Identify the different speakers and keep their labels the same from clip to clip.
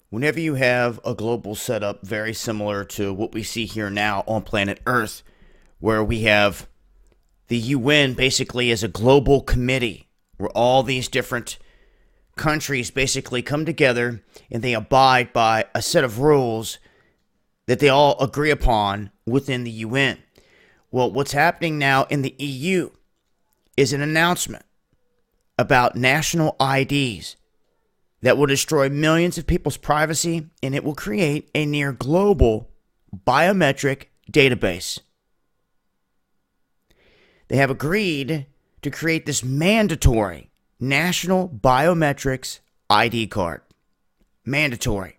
Speaker 1: Whenever you have a global setup very similar to what we see here now on planet Earth, where we have the UN basically as a global committee where all these different countries basically come together and they abide by a set of rules that they all agree upon within the UN. Well, what's happening now in the EU is an announcement about national IDs that will destroy millions of people's privacy, and it will create a near global biometric database. They have agreed to create this mandatory national biometrics ID card. Mandatory.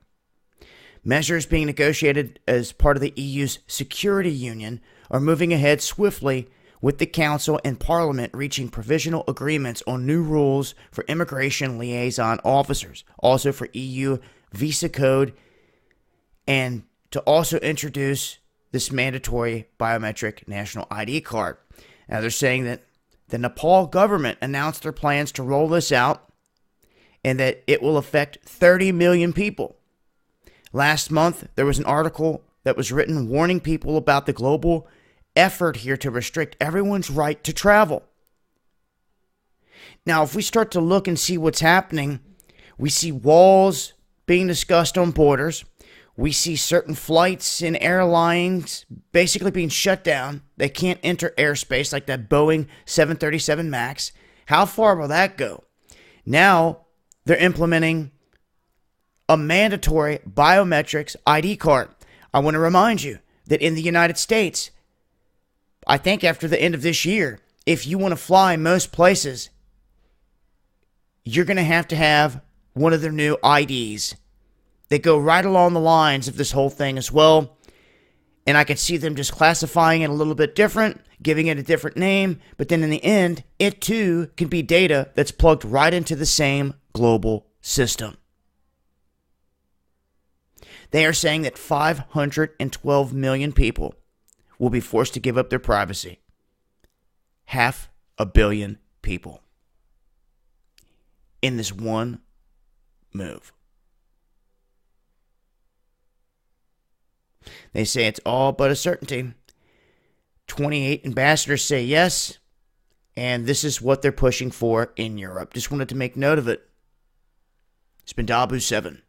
Speaker 1: Measures being negotiated as part of the EU's security union are moving ahead swiftly, with the Council and Parliament reaching provisional agreements on new rules for immigration liaison officers, also for EU visa code, and to also introduce this mandatory biometric national ID card. Now they're saying that the Nepal government announced their plans to roll this out and that it will affect 30 million people. Last month, there was an article that was written warning people about the global effort here to restrict everyone's right to travel. Now, if we start to look and see what's happening, we see walls being discussed on borders. We see certain flights and airlines basically being shut down. They can't enter airspace like that Boeing 737 MAX. How far will that go? Now, they're implementing a mandatory biometrics ID card. I want to remind you that in the United States, I think after the end of this year, if you want to fly most places, you're going to have one of their new IDs. They go right along the lines of this whole thing as well. And I could see them just classifying it a little bit different, giving it a different name. But then in the end, it too can be data that's plugged right into the same global system. They are saying that 512 million people will be forced to give up their privacy. 500 million people in this one move. They say it's all but a certainty. 28 ambassadors say yes, and this is what they're pushing for in Europe. Just wanted to make note of it. It's been Dabu 7.